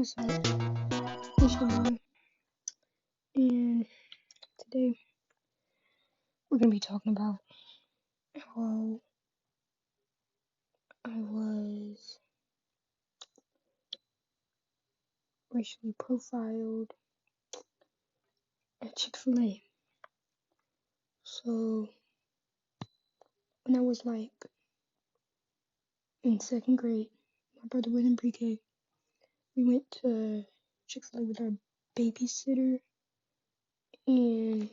What's up? It's your boy, and today we're gonna be talking about how I was racially profiled at Chick-Fil-A. So when I was like in second grade, my brother was in pre-K. We went to Chick-Fil-A with our babysitter, and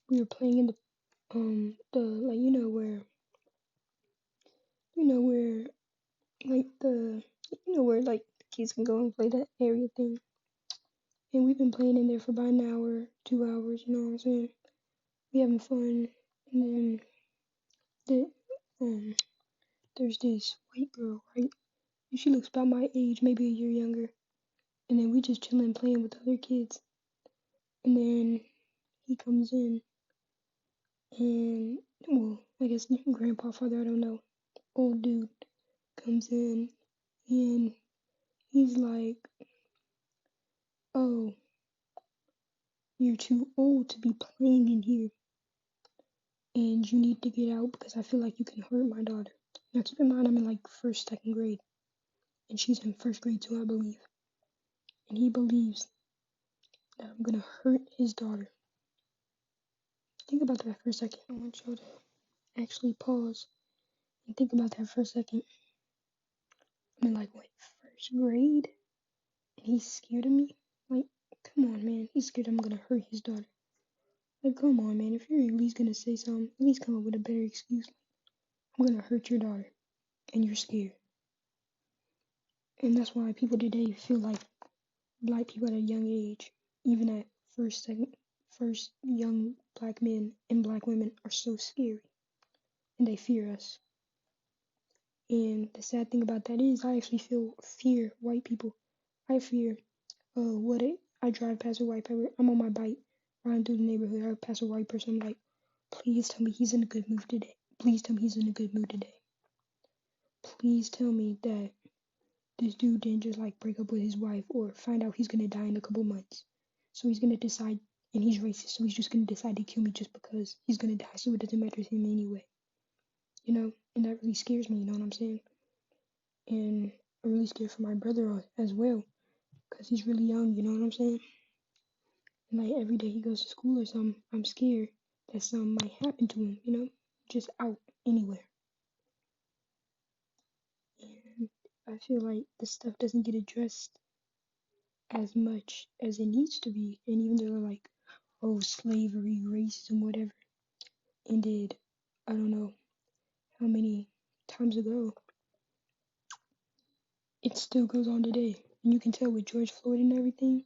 we were playing in the like where like the where like the kids can go and play that area thing. And we've been playing in there for about an hour, 2 hours, you know what I'm saying? We having fun. And then the um there's this white girl, right? And she looks about my age, maybe a year younger. And then we just chilling playing with other kids. And then he comes in and well, I guess grandpa, father, I don't know. Old dude comes in and he's like, "Oh, you're too old to be playing in here and you need to get out because I feel like you can hurt my daughter." Now keep in mind I'm in like first, second grade, and she's in first grade too, I believe. And he believes that I'm gonna hurt his daughter. Think about that for a second. I want y'all to actually pause and think about that for a second. I'm in like what, first grade? And he's scared of me? Like, come on, man. He's scared I'm gonna hurt his daughter. Like, come on, man. If you're at least gonna say something, at least come up with a better excuse. I'm gonna hurt your daughter, and you're scared. And that's why people today feel like black people at a young age, even at first, second, first, young black men and black women are so scary, and they fear us. And the sad thing about that is, I actually fear white people. I fear, I drive past a white person. I'm on my bike, riding through the neighborhood. I pass a white person. I'm like, please tell me he's in a good mood today. Please tell me he's in a good mood today. Please tell me that this dude didn't just like break up with his wife or find out he's gonna die in a couple months. So he's gonna decide, and he's racist, so he's just gonna decide to kill me just because he's gonna die, so it doesn't matter to him anyway. You know, and that really scares me, you know what I'm saying? And I'm really scared for my brother as well, because he's really young, you know what I'm saying? And like every day he goes to school or something, I'm scared that something might happen to him, you know, just out anywhere. And I feel like this stuff doesn't get addressed as much as it needs to be. And even though like, oh, slavery, racism, whatever, ended, I don't know how many times ago, it still goes on today. And you can tell with George Floyd and everything,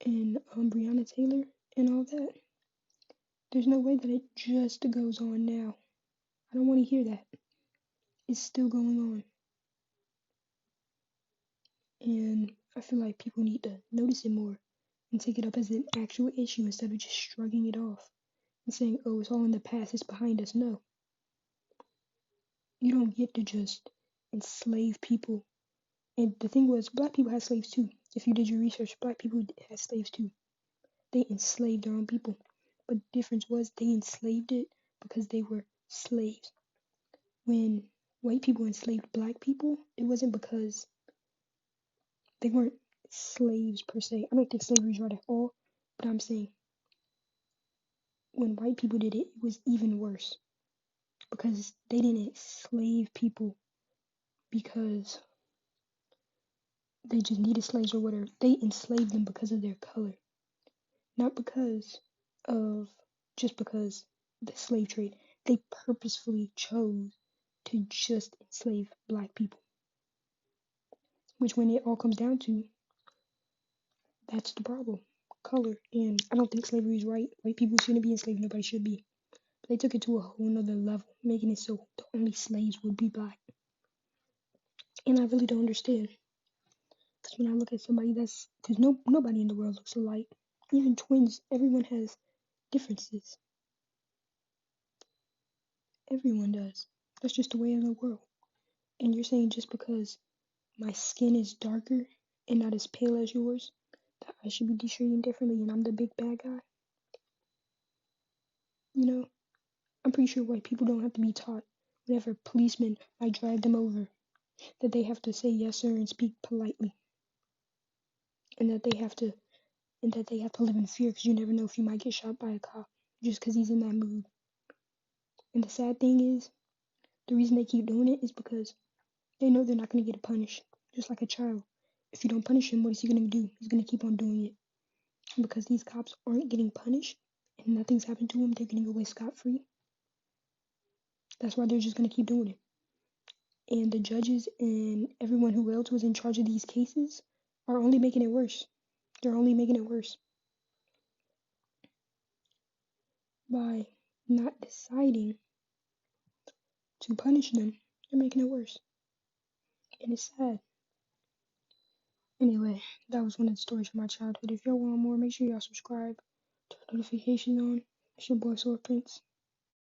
and Breonna Taylor and all that, there's no way that it just goes on now. I don't want to hear that. It's still going on. And I feel like people need to notice it more and take it up as an actual issue instead of just shrugging it off and saying, oh, it's all in the past, it's behind us. No. You don't get to just enslave people. And the thing was, black people had slaves too. If you did your research, black people had slaves too. They enslaved their own people. But the difference was they enslaved it because they were slaves. When white people enslaved black people, it wasn't because they weren't slaves per se. I don't think slavery is right at all, but I'm saying when white people did it, it was even worse because they didn't enslave people because they just needed slaves or whatever. They enslaved them because of their color, not because of just because the slave trade. They purposefully chose to just enslave black people, which when it all comes down to, that's the problem. Color. And I don't think slavery is right. White people shouldn't be enslaved. Nobody should be. But they took it to a whole nother level, making it so the only slaves would be black. And I really don't understand. Because when I look at somebody because nobody in the world looks alike. Even twins, everyone has differences. Everyone does. That's just the way of the world. And you're saying just because my skin is darker and not as pale as yours, that I should be treated differently and I'm the big bad guy. You know, I'm pretty sure white people don't have to be taught whenever policemen might drag them over that they have to say yes sir and speak politely, and that they have to live in fear because you never know if you might get shot by a cop just because he's in that mood. And the sad thing is, the reason they keep doing it is because they know they're not going to get punished. Just like a child, if you don't punish him, what is he going to do? He's going to keep on doing it. And because these cops aren't getting punished and nothing's happened to them, they're getting away scot-free. That's why they're just going to keep doing it. And the judges and everyone who else was in charge of these cases are only making it worse. They're only making it worse by not deciding to punish them. They're making it worse. And it's sad. Anyway, that was one of the stories from my childhood. If y'all want more, make sure y'all subscribe, turn notifications on. It's your boy Sword Prince.